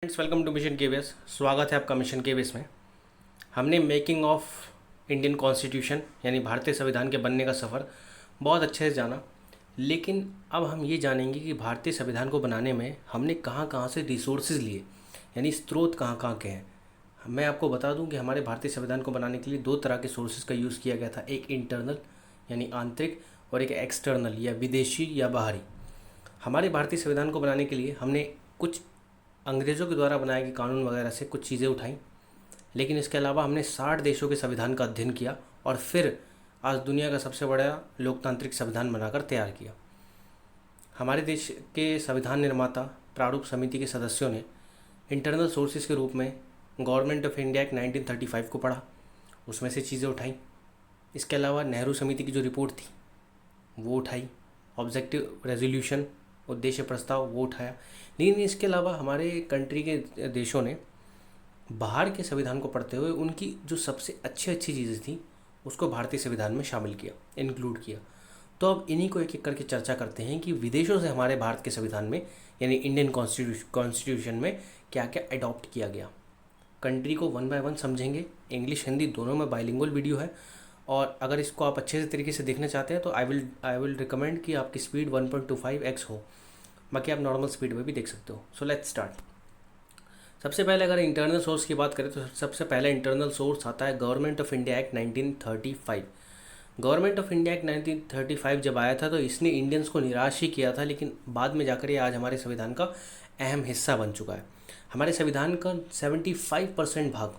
Friends, welcome to mission KVS. स्वागत है आपका मिशन केवीएस में। हमने मेकिंग ऑफ इंडियन कॉन्स्टिट्यूशन यानी भारतीय संविधान के बनने का सफ़र बहुत अच्छे से जाना, लेकिन अब हम ये जानेंगे कि भारतीय संविधान को बनाने में हमने कहाँ कहाँ से रिसोर्सेज लिए, यानी स्रोत कहाँ कहाँ के हैं। मैं आपको बता दूं कि हमारे भारतीय संविधान को बनाने के लिए दो तरह के सोर्सेज का यूज़ किया गया था, एक इंटरनल यानी आंतरिक और एक एक्सटर्नल या विदेशी या बाहरी। हमारे भारतीय संविधान को बनाने के लिए हमने कुछ अंग्रेज़ों के द्वारा बनाए गए कानून वगैरह से कुछ चीज़ें उठाई, लेकिन इसके अलावा हमने 60 देशों के संविधान का अध्ययन किया और फिर आज दुनिया का सबसे बड़ा लोकतांत्रिक संविधान बनाकर तैयार किया। हमारे देश के संविधान निर्माता प्रारूप समिति के सदस्यों ने इंटरनल सोर्सेज के रूप में गवर्नमेंट ऑफ इंडिया एक्ट 1935 को पढ़ा, उसमें से चीज़ें उठाई। इसके अलावा नेहरू समिति की जो रिपोर्ट थी वो उठाई, ऑब्जेक्टिव रेजोल्यूशन उद्देश्य प्रस्ताव वो उठाया। लेकिन इसके अलावा हमारे कंट्री के देशों ने बाहर के संविधान को पढ़ते हुए उनकी जो सबसे अच्छी चीज़ें थी उसको भारतीय संविधान में शामिल किया, इंक्लूड किया। तो अब इन्हीं को एक एक करके चर्चा करते हैं कि विदेशों से हमारे भारत के संविधान में यानी इंडियन कॉन्स्टिट्यूशन में क्या क्या अडॉप्ट किया गया। कंट्री को वन बाय वन समझेंगे, इंग्लिश हिंदी दोनों में बाइलिंगुअल वीडियो है, और अगर इसको आप अच्छे से तरीके से देखना चाहते हैं तो आई विल रिकमेंड कि आपकी स्पीड 1.25x हो, बाकी आप नॉर्मल स्पीड में भी देख सकते हो। So let's start. सबसे पहले अगर इंटरनल सोर्स की बात करें तो सबसे पहले इंटरनल सोर्स आता है government of India act 1935। Government of India act 1935 जब आया था तो इसने इंडियंस को निराश ही किया था, लेकिन बाद में जाकर ये आज हमारे संविधान का अहम हिस्सा बन चुका है। हमारे संविधान का 75% भाग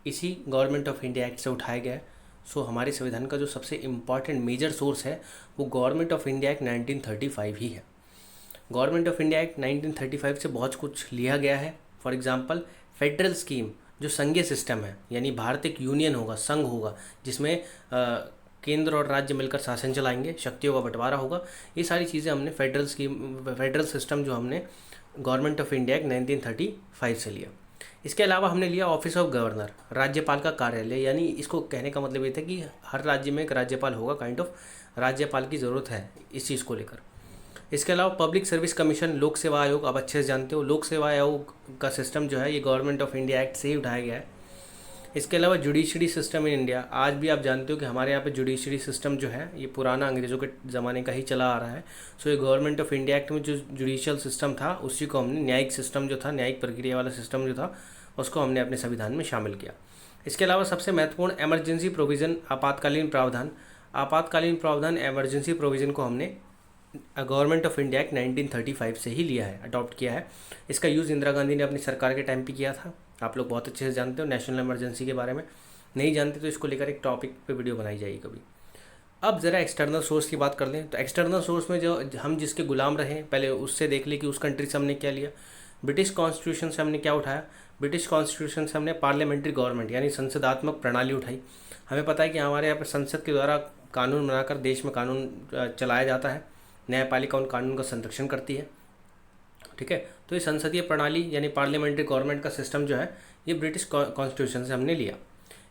इसी गवर्नमेंट ऑफ इंडिया एक्ट से उठाया गया है। सो हमारे संविधान का जो सबसे इम्पॉर्टेंट मेजर सोर्स है वो गवर्नमेंट ऑफ इंडिया एक्ट 1935 ही है। गवर्नमेंट ऑफ इंडिया एक्ट 1935 से बहुत कुछ लिया गया है। फॉर एग्जांपल फेडरल स्कीम, जो संघीय सिस्टम है, यानी भारत एक यूनियन होगा, संघ होगा, जिसमें केंद्र और राज्य मिलकर शासन चलाएंगे, शक्तियों का बंटवारा होगा। ये सारी चीज़ें हमने फेडरल सिस्टम जो हमने गवर्नमेंट ऑफ इंडिया एक्ट 1935 से लिया। इसके अलावा हमने लिया ऑफिस ऑफ गवर्नर, राज्यपाल का कार्यालय, यानी इसको कहने का मतलब ये था कि हर राज्य में एक राज्यपाल होगा, काइंड ऑफ राज्यपाल की ज़रूरत है इस चीज़ को लेकर। इसके अलावा पब्लिक सर्विस कमीशन, लोक सेवा आयोग, आप अच्छे से जानते हो लोक सेवा आयोग का सिस्टम जो है ये गवर्नमेंट ऑफ इंडिया एक्ट से ही उठाया गया है। इसके अलावा जुडिशरी सिस्टम इन इंडिया, आज भी आप जानते हो कि हमारे यहाँ पे जुडिशरी सिस्टम जो है ये पुराना अंग्रेज़ों के ज़माने का ही चला आ रहा है। सो ये गवर्नमेंट ऑफ इंडिया एक्ट में जो जुडिशियल सिस्टम था उसी को हमने, न्यायिक सिस्टम जो था, न्यायिक प्रक्रिया वाला सिस्टम जो था, उसको हमने अपने संविधान में शामिल किया। इसके अलावा सबसे महत्वपूर्ण एमरजेंसी प्रोविज़न, आपातकालीन प्रावधान एमरजेंसी प्रोविज़न को हमने गवर्नमेंट ऑफ इंडिया एक्ट 1935 से ही लिया है, अडॉप्ट किया है। इसका यूज़ इंदिरा गांधी ने अपनी सरकार के टाइम पे किया था। आप लोग बहुत अच्छे से जानते हो नेशनल इमरजेंसी के बारे में, नहीं जानते तो इसको लेकर एक टॉपिक पे वीडियो बनाई जाएगी कभी। अब ज़रा एक्सटर्नल सोर्स की बात कर लें तो एक्सटर्नल सोर्स में जो हम जिसके गुलाम रहे, पहले उससे देख लें कि उस कंट्री से हमने क्या लिया। ब्रिटिश कॉन्स्टिट्यूशन से हमने क्या उठाया? ब्रिटिश कॉन्स्टिट्यूशन से हमने पार्लियामेंट्री गवर्नमेंट यानी संसदात्मक प्रणाली उठाई। हमें पता है कि हमारे यहाँ पर संसद के द्वारा कानून बनाकर देश में कानून चलाया जाता है, न्यायपालिका उन कानून का संरक्षण करती है, ठीक है। तो ये संसदीय प्रणाली यानी पार्लियामेंट्री गवर्नमेंट का सिस्टम जो है ये ब्रिटिश कॉन्स्टिट्यूशन से हमने लिया।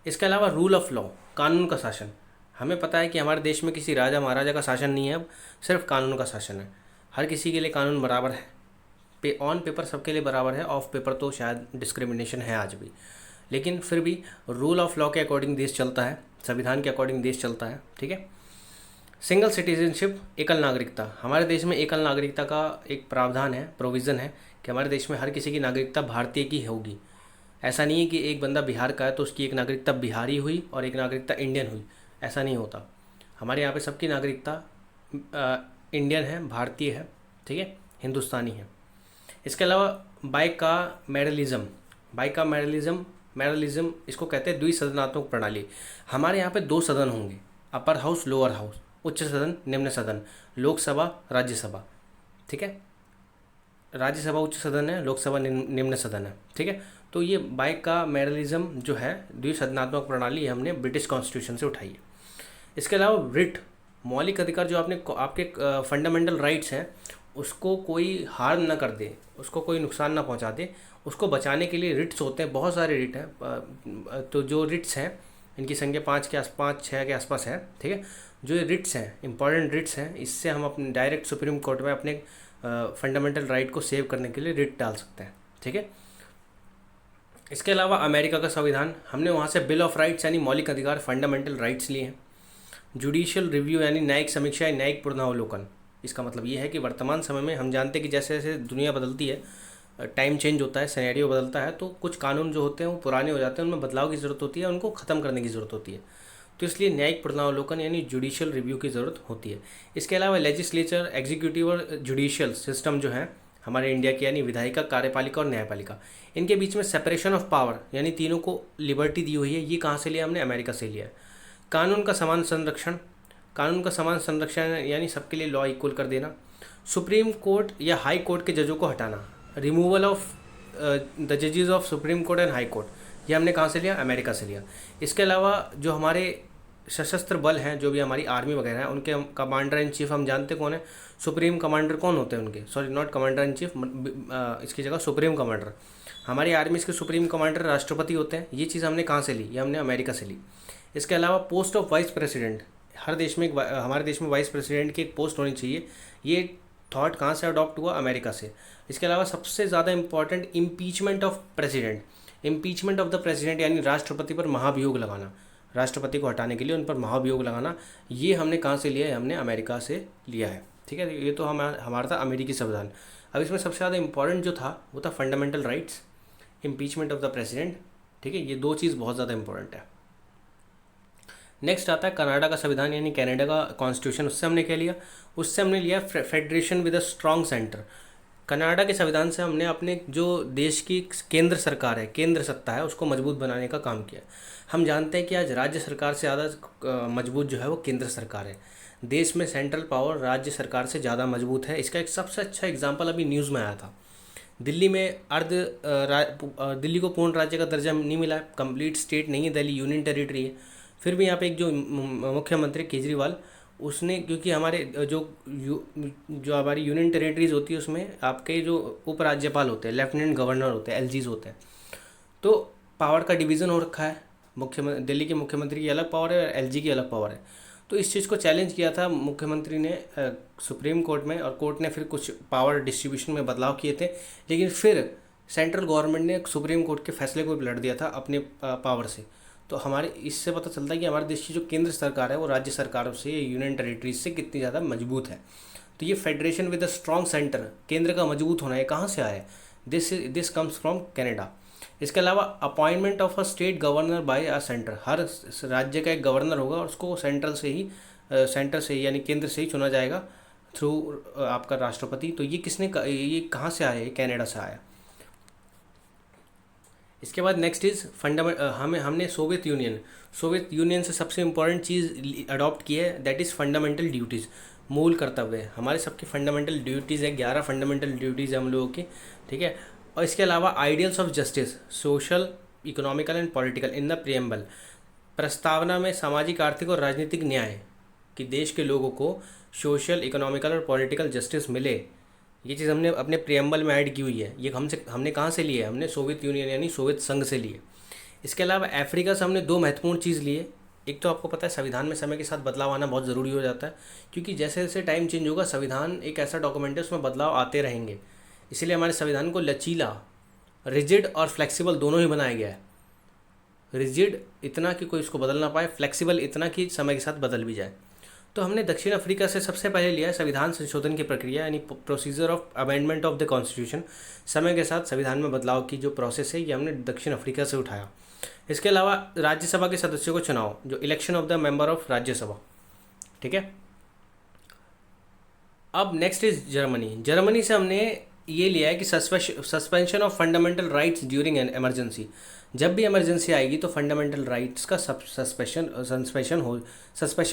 इसके अलावा रूल ऑफ लॉ, कानून का शासन, हमें पता है कि हमारे देश में किसी राजा महाराजा का शासन नहीं है, अब सिर्फ कानून का शासन है। हर किसी के लिए कानून बराबर है, ऑन पेपर सबके लिए बराबर है, ऑफ पेपर तो शायद डिस्क्रिमिनेशन है आज भी, लेकिन फिर भी रूल ऑफ लॉ के अकॉर्डिंग देश चलता है, संविधान के अकॉर्डिंग देश चलता है, ठीक है। सिंगल सिटीजनशिप, एकल नागरिकता, हमारे देश में एकल नागरिकता का एक प्रावधान है, प्रोविज़न है कि हमारे देश में हर किसी की नागरिकता भारतीय की होगी। ऐसा नहीं है कि एक बंदा बिहार का है तो उसकी एक नागरिकता बिहारी हुई और एक नागरिकता इंडियन हुई, ऐसा नहीं होता। हमारे यहाँ पे सबकी नागरिकता इंडियन है, भारतीय है, ठीक है, हिंदुस्तानी है। इसके अलावा मैडलिज्म इसको कहते हैं द्विसदनात्मक प्रणाली। हमारे यहाँ पे दो सदन होंगे, अपर हाउस लोअर हाउस, उच्च सदन निम्न सदन, लोकसभा राज्यसभा, ठीक है। राज्यसभा उच्च सदन है, लोकसभा निम्न सदन है, ठीक है। तो ये बाइकामेरलिज्म जो है द्विसदनात्मक प्रणाली हमने ब्रिटिश कॉन्स्टिट्यूशन से उठाई है। इसके अलावा रिट, मौलिक अधिकार जो आपके फंडामेंटल राइट्स हैं उसको कोई हार्म ना कर दे, उसको कोई नुकसान ना पहुंचा दे, उसको बचाने के लिए रिट्स होते हैं, बहुत सारे रिट हैं। तो जो रिट्स हैं इनकी संख्या 5-6 के आसपास है, ठीक है। जो ये रिट्स हैं, इंपॉर्टेंट रिट्स हैं, इससे हम अपने डायरेक्ट सुप्रीम कोर्ट में अपने फंडामेंटल राइट को सेव करने के लिए रिट डाल सकते हैं, ठीक है। इसके अलावा अमेरिका का संविधान, हमने वहाँ से बिल ऑफ राइट्स यानी मौलिक अधिकार, फंडामेंटल राइट्स लिए हैं। जुडिशियल रिव्यू यानी न्यायिक समीक्षा या न्यायिक पुनरावलोकन, इसका मतलब ये है कि वर्तमान समय में हम जानते हैं कि जैसे जैसे दुनिया बदलती है, टाइम चेंज होता है, सिनेरियो बदलता है, तो कुछ कानून जो होते हैं वो पुराने हो जाते हैं, उनमें बदलाव की ज़रूरत होती है, उनको ख़त्म करने की ज़रूरत होती है। तो इसलिए न्यायिक पुनरावलोकन यानी जुडिशियल रिव्यू की ज़रूरत होती है। इसके अलावा लेजिस्लेचर, एग्जीक्यूटिव और जुडिशियल सिस्टम जो है हमारे इंडिया की, यानी विधायिका, कार्यपालिका और न्यायपालिका, इनके बीच में सेपरेशन ऑफ पावर यानी तीनों को लिबर्टी दी हुई है। ये कहाँ से लिया हमने? अमेरिका से लिया है। कानून का समान संरक्षण, कानून का समान संरक्षण यानी सबके लिए लॉ इक्वल कर देना। सुप्रीम कोर्ट या हाई कोर्ट के जजों को हटाना, रिमूवल ऑफ द जजेस of supreme court and high court, ये हमने कहाँ से लिया? अमेरिका से लिया। इसके अलावा जो हमारे सशस्त्र बल हैं, जो भी हमारी आर्मी वगैरह है, उनके कमांडर इन चीफ हम जानते कौन है? सुप्रीम कमांडर कौन होते हैं उनके? Sorry, not commander in chief, इसकी जगह सुप्रीम कमांडर। हमारी आर्मी के सुप्रीम कमांडर राष्ट्रपति होते हैं। ये चीज़ हमने कहाँ से ली? ये हमने अमेरिका से ली। इसके अलावा पोस्ट ऑफ वाइस प्रेसिडेंट, हर देश में हमारे देश में वाइस प्रेसिडेंट की एक पोस्ट होनी चाहिए, ये थॉट कहाँ से अडॉप्ट हुआ? अमेरिका से। इसके अलावा सबसे ज़्यादा important, impeachment of president, impeachment of the president यानी राष्ट्रपति पर महाभियोग लगाना, राष्ट्रपति को हटाने के लिए उन पर महाभियोग लगाना, ये हमने कहाँ से लिया है? हमने अमेरिका से लिया है। ठीक है, ये तो हमारा था अमेरिकी संविधान। अब इसमें सबसे ज़्यादा इंपॉर्टेंट जो था वो था fundamental rights, impeachment of the president. ठीक है, ये दो चीज़ बहुत ज़्यादा इंपॉर्टेंट है। नेक्स्ट आता है कनाडा का संविधान यानी कनाडा का कॉन्स्टिट्यूशन। उससे हमने क्या लिया? उससे हमने लिया federation with a strong centre. Canada के संविधान से हमने अपने जो देश की केंद्र सरकार है, केंद्र सत्ता है, उसको मजबूत बनाने का काम किया। हम जानते हैं कि आज राज्य सरकार से ज़्यादा मजबूत जो है वो केंद्र सरकार है। देश में सेंट्रल पावर राज्य सरकार से ज़्यादा मजबूत है। इसका एक सबसे अच्छा एग्जाम्पल अभी न्यूज़ में आया था। दिल्ली में दिल्ली को पूर्ण राज्य का दर्जा नहीं मिला, कंप्लीट स्टेट नहीं है दिल्ली, यूनियन टेरिटरी है। फिर भी यहाँ पे एक जो मुख्यमंत्री केजरीवाल, उसने, क्योंकि हमारे जो हमारी यूनियन टेरिटरीज होती है उसमें आपके जो उपराज्यपाल होते हैं, लेफ्टिनेंट गवर्नर होते हैं, एलजीज होते हैं, तो पावर का डिवीज़न हो रखा है। दिल्ली के मुख्यमंत्री की अलग पावर है और एलजी की अलग पावर है। तो इस चीज़ को चैलेंज किया था मुख्यमंत्री ने सुप्रीम कोर्ट में, और कोर्ट ने फिर कुछ पावर डिस्ट्रीब्यूशन में बदलाव किए थे, लेकिन फिर सेंट्रल गवर्नमेंट ने सुप्रीम कोर्ट के फैसले को लड़ दिया था अपने पावर से। तो हमारे इससे पता चलता है कि हमारे देश की जो केंद्र सरकार है वो राज्य सरकारों से, यूनियन टेरिटरीज से कितनी ज़्यादा मजबूत है। तो ये federation with a strong centre, केंद्र का मजबूत होना, है कहाँ से आया है? This comes from Canada. इसके अलावा appointment of a state governor by a centre, हर राज्य का एक गवर्नर होगा और उसको सेंटर से ही यानी केंद्र से ही चुना जाएगा थ्रू आपका राष्ट्रपति। तो ये ये कहाँ से आया? ये कनाडा से आया। इसके बाद नेक्स्ट इज़ हमने सोवियत यूनियन से सबसे इम्पॉर्टेंट चीज़ अडॉप्ट की है, दैट इज़ फंडामेंटल ड्यूटीज़, मूल कर्तव्य। हमारे सबके फंडामेंटल ड्यूटीज़ है, 11 फंडामेंटल ड्यूटीज़ है हम लोगों की। ठीक है, और इसके अलावा ideals of justice, social, economical and political in the preamble, प्रस्तावना में सामाजिक, आर्थिक और राजनीतिक न्याय, कि देश के लोगों को सोशल, इकोनॉमिकल और पॉलिटिकल जस्टिस मिले, ये चीज़ हमने अपने प्रियम्बल में ऐड की हुई है। ये हमने कहाँ से लिए? हमने सोवियत यूनियन यानी सोवियत संघ से लिए। इसके अलावा अफ्रीका से हमने 2 महत्वपूर्ण चीज़ लिए। एक तो आपको पता है संविधान में समय के साथ बदलाव आना बहुत ज़रूरी हो जाता है, क्योंकि जैसे जैसे टाइम चेंज होगा, संविधान एक ऐसा डॉक्यूमेंट है उसमें बदलाव आते रहेंगे। इसीलिए हमारे संविधान को लचीला, रिजिड और फ्लेक्सिबल दोनों ही बनाया गया है। रिजिड इतना कि कोई इसको बदल ना पाए, फ्लेक्सिबल इतना कि समय के साथ बदल भी जाए। तो हमने दक्षिण अफ्रीका से सबसे पहले लिया है संविधान संशोधन की प्रक्रिया, यानी procedure of amendment of the constitution. समय के साथ संविधान में बदलाव की जो प्रोसेस है, ये हमने दक्षिण अफ्रीका से उठाया। इसके अलावा राज्यसभा के सदस्यों को चुनाव, जो election of the member of Rajya Sabha. ठीक है, अब नेक्स्ट इज जर्मनी से हमने ये लिया है कि suspension of fundamental rights during an emergency. जब भी इमरजेंसी आएगी तो फंडामेंटल राइट्स का सस्पेंशन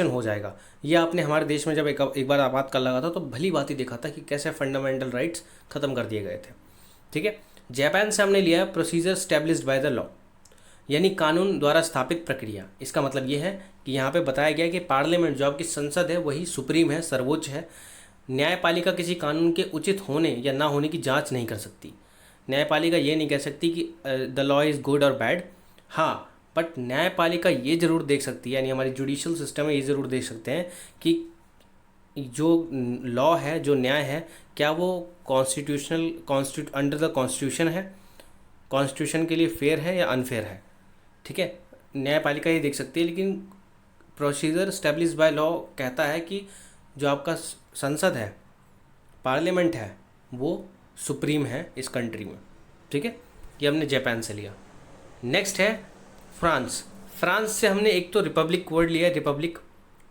हो जाएगा। ये आपने हमारे देश में जब एक बार आपातकाल लगा था तो भली बात ही देखा था कि कैसे फंडामेंटल राइट्स ख़त्म कर दिए गए थे। ठीक है, जापान से हमने लिया है procedure established by the law, यानी कानून द्वारा स्थापित प्रक्रिया। इसका मतलब ये है कि यहाँ पे बताया गया कि पार्लियामेंट, जो आपकी संसद है, वही सुप्रीम है, सर्वोच्च है। न्यायपालिका किसी कानून के उचित होने या ना होने की जांच नहीं कर सकती। न्यायपालिका ये नहीं कह सकती कि द लॉ इज़ गुड और बैड। हाँ, बट न्यायपालिका ये ज़रूर देख सकती है, यानी हमारी जुडिशियल सिस्टम है, ये ज़रूर देख सकते हैं कि जो लॉ है, जो न्याय है, क्या वो अंडर द कॉन्स्टिट्यूशन है, कॉन्स्टिट्यूशन के लिए फेयर है या अनफेयर है। ठीक है, न्यायपालिका ये देख सकती है, लेकिन प्रोसीजर स्टेब्लिश बाय लॉ कहता है कि जो आपका संसद है, पार्लियामेंट है, वो सुप्रीम है इस कंट्री में। ठीक है, ये हमने जापान से लिया। नेक्स्ट है फ्रांस। फ्रांस से हमने एक तो रिपब्लिक वर्ड लिया है, रिपब्लिक,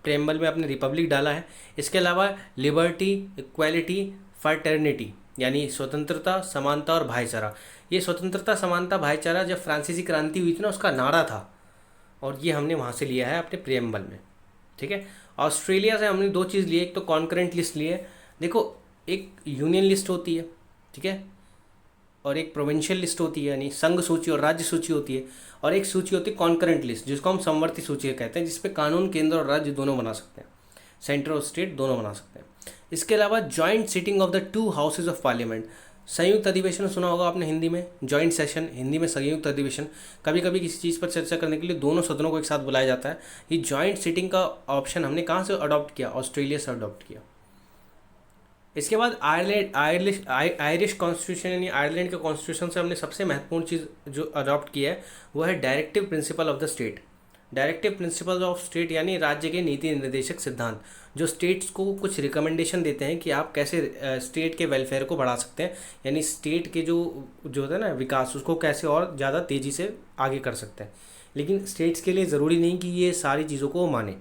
प्रेम्बल में आपने रिपब्लिक डाला है। इसके अलावा लिबर्टी, इक्वालिटी, फर्टर्निटी, यानी स्वतंत्रता, समानता और भाईचारा। ये स्वतंत्रता, समानता, भाईचारा जब फ्रांसीसी क्रांति हुई थी ना, उसका नारा था, और ये हमने वहाँ से लिया है अपने प्रेम्बल में। ठीक है, ऑस्ट्रेलिया से हमने दो चीज़ ली है, एक तो कॉन्करेंट लिस्ट ली है। देखो, एक यूनियन लिस्ट होती है, ठीक है, और एक प्रोविंशियल लिस्ट होती है, यानी संघ सूची और राज्य सूची होती है, और एक सूची होती है कॉन्करेंट लिस्ट, जिसको हम समवर्ती सूची कहते हैं, जिसपे कानून केंद्र और राज्य दोनों बना सकते हैं, सेंटर और स्टेट दोनों बना सकते हैं। इसके अलावा joint sitting of the two houses of parliament, संयुक्त अधिवेशन सुना होगा आपने हिंदी में, जॉइंट सेशन, हिंदी में संयुक्त अधिवेशन। कभी कभी किसी चीज़ पर चर्चा करने के लिए दोनों सदनों को एक साथ बुलाया जाता है। ये जॉइंट सिटिंग का ऑप्शन हमने कहाँ से अडॉप्ट किया? ऑस्ट्रेलिया से अडॉप्ट किया। इसके बाद आयरिश कॉन्स्टिट्यूशन, यानी आयरलैंड के कॉन्स्टिट्यूशन से हमने सबसे महत्वपूर्ण चीज़ जो अडॉप्ट की है वो है directive principle of the state. Directive principle of state यानी राज्य के नीति निर्देशक सिद्धांत, जो स्टेट्स को कुछ रिकमेंडेशन देते हैं कि आप कैसे स्टेट के वेलफेयर को बढ़ा सकते हैं, यानी स्टेट के जो होता है ना विकास, उसको कैसे और ज़्यादा तेज़ी से आगे कर सकते हैं। लेकिन स्टेट्स के लिए ज़रूरी नहीं कि ये सारी चीज़ों को माने।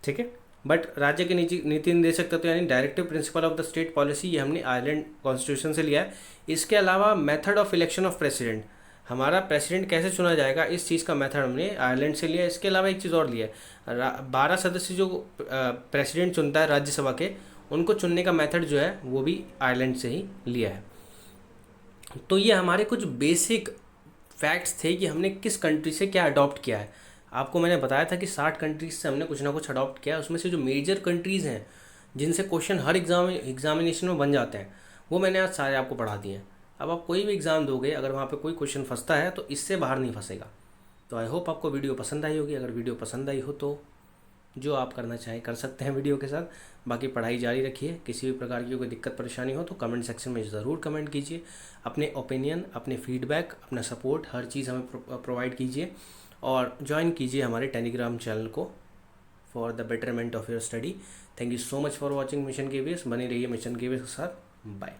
ठीक है, बट राज्य के नीति निर्देशक तत्व यानी directive principle of the state policy, ये हमने आयरलैंड कॉन्स्टिट्यूशन से लिया है। इसके अलावा method of election of president, हमारा प्रेसिडेंट कैसे चुना जाएगा, इस चीज़ का मेथड हमने आयरलैंड से लिया है। इसके अलावा एक चीज़ और लिया है, 12 सदस्य जो प्रेसिडेंट चुनता है राज्यसभा के, उनको चुनने का मेथड जो है वो भी आयरलैंड से ही लिया है। तो ये हमारे कुछ बेसिक फैक्ट्स थे कि हमने किस कंट्री से क्या अडॉप्ट किया है। आपको मैंने बताया था कि 60 कंट्रीज से हमने कुछ ना कुछ अडॉप्ट किया है। उसमें से जो मेजर कंट्रीज़ हैं, जिनसे क्वेश्चन हर एग्जामिनेशन में बन जाते हैं, वो मैंने आज सारे आपको पढ़ा दिए हैं। अब आप कोई भी एग्ज़ाम दोगे, अगर वहाँ पे कोई क्वेश्चन फंसता है तो इससे बाहर नहीं फंसेगा। तो आई होप आपको वीडियो पसंद आई होगी। अगर वीडियो पसंद आई हो तो जो आप करना चाहें कर सकते हैं वीडियो के साथ। बाकी पढ़ाई जारी रखिए। किसी भी प्रकार की कोई दिक्कत परेशानी हो तो कमेंट सेक्शन में ज़रूर कमेंट कीजिए। अपने ओपिनियन, अपने फीडबैक, अपना सपोर्ट, हर चीज़ हमें प्रोवाइड कीजिए, और ज्वाइन कीजिए हमारे टेलीग्राम चैनल को for the betterment of your study. Thank you so much for watching mission KVS. बने रहिए मिशन केवीएस के साथ। बाय।